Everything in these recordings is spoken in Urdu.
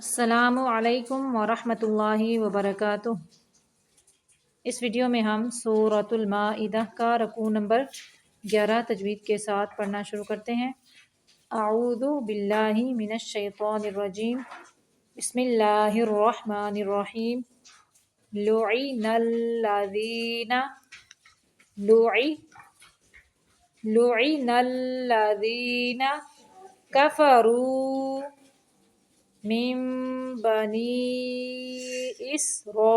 السلام علیکم ورحمۃ اللہ وبرکاتہ۔ اس ویڈیو میں ہم سورۃ المائدہ کا رکوع نمبر 11 تجوید کے ساتھ پڑھنا شروع کرتے ہیں۔ اعوذ باللہ من الشیطان الرجیم، بسم اللہ الرحمن الرحیم۔ لعن الذین لعن الذین کفروا من بنی اسرائیل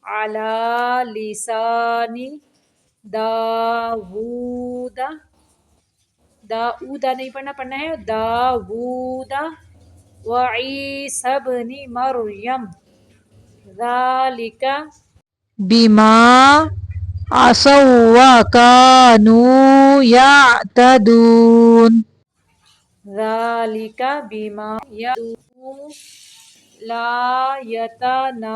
علی لسان داود نہیں پڑھنا ہے داود و عیسی ابن مریم ذالک بما عصوا وکانوا یعتدون ذالک بما لا یتناہون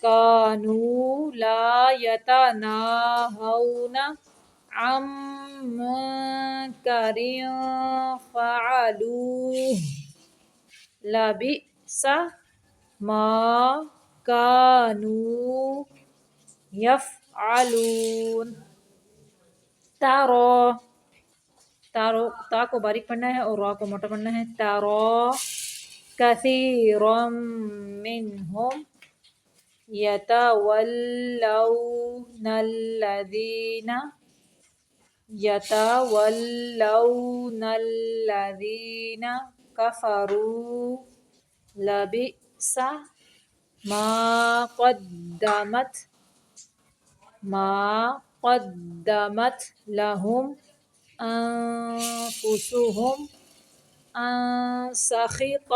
کانوا لا یتناہون عن منکر فعلوہ لبئس ما کانوا یفعلون۔ تا کو باریک پڑھنا ہے اور را کو موٹا پڑھنا ہے۔ ترى كثيرا منهم يتولون الذين كفروا لبئس ما قدمت لهم أنفسهم أن سخط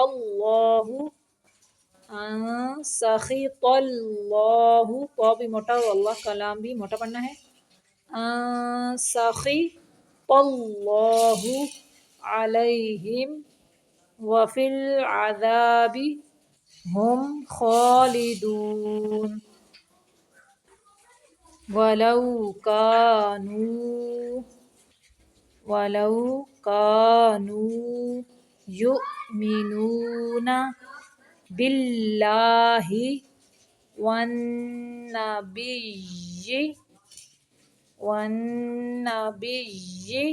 الله تو بھی موٹا اور اللہ کا لام بھی موٹا پڑھنا ہے۔ أن سخط الله عليهم وفي العذاب هم خالدون۔ ولو كانوا يؤمنون بالله والنبي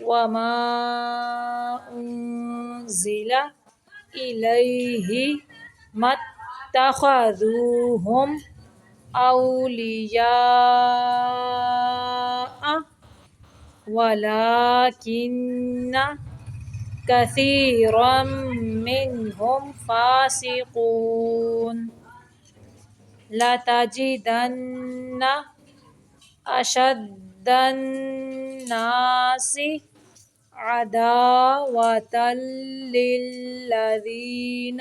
وما أنزل إليه ما اتخذوهم أولياء ولكن كثيرا منهم فاسقون۔ لتجدن أشد الناس عداوة للذين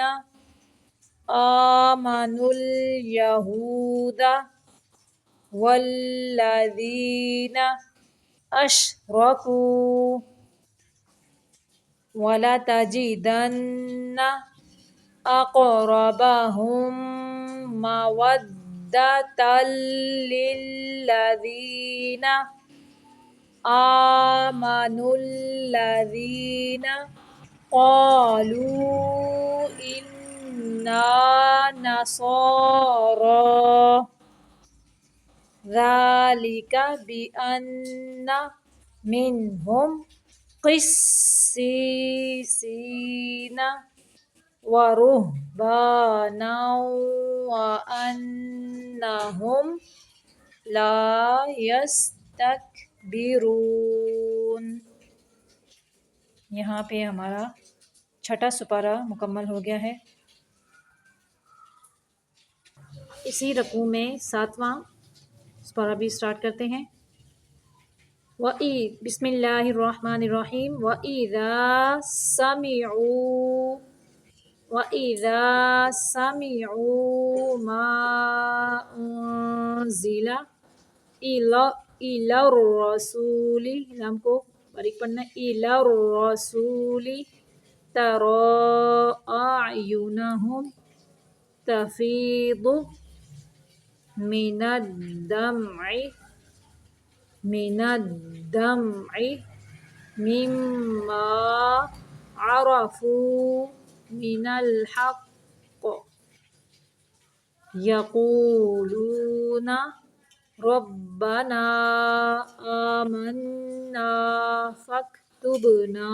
آمنوا اليهود والذين أشركوا ولتجدن أقربهم مودة للذين آمنوا الذين قالوا إنا نصارى ذلك بأن منهم قسيسين ورهبانا وأنهم لا يستكبرون۔ یہاں پہ ہمارا چھٹا سپارہ مکمل ہو گیا ہے۔ اسی رکوع میں 7واں سپارہ بھی سٹارٹ کرتے ہیں۔ بسم اللہ الرحمن الرحیم۔ وَإِذَا سَمِعُوا مَا أُنزِلَ إِلَى الرَّسُولِ لام کو باریک پڑھنا ہے، إِلَى الرَّسُولِ تَرَى أَعْيُنَهُمْ تَفِيضُ من الدمع مما عرفوا من الحق یقولون ربنا آمنا فاکتبنا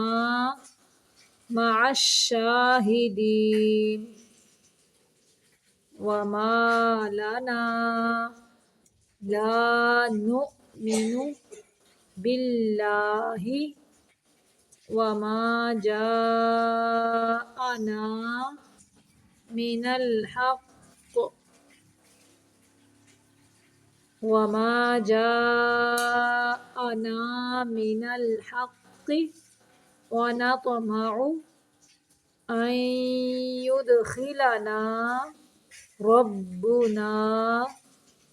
مع الشاہدین وما لنا لا نؤمن باللہ وما جاءنا من الحق ونطمع أن يدخلنا ربنا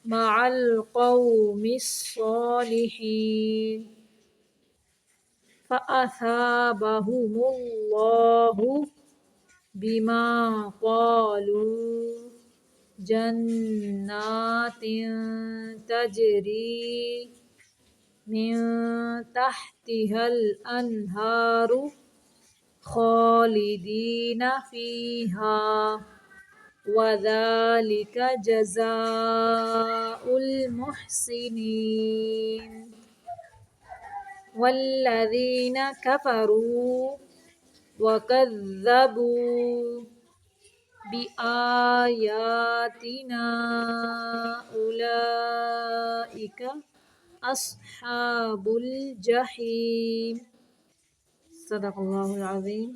مع القوم الصالحين فأثابهم الله بما قالوا جنات تجری من تحتها الانہار خالدین فیہا وذلک جزاء المحسنین والذین کفروا وکذبوا بآیاتنا اولئک اصحاب الجحیم۔ صدق اللہ العظیم۔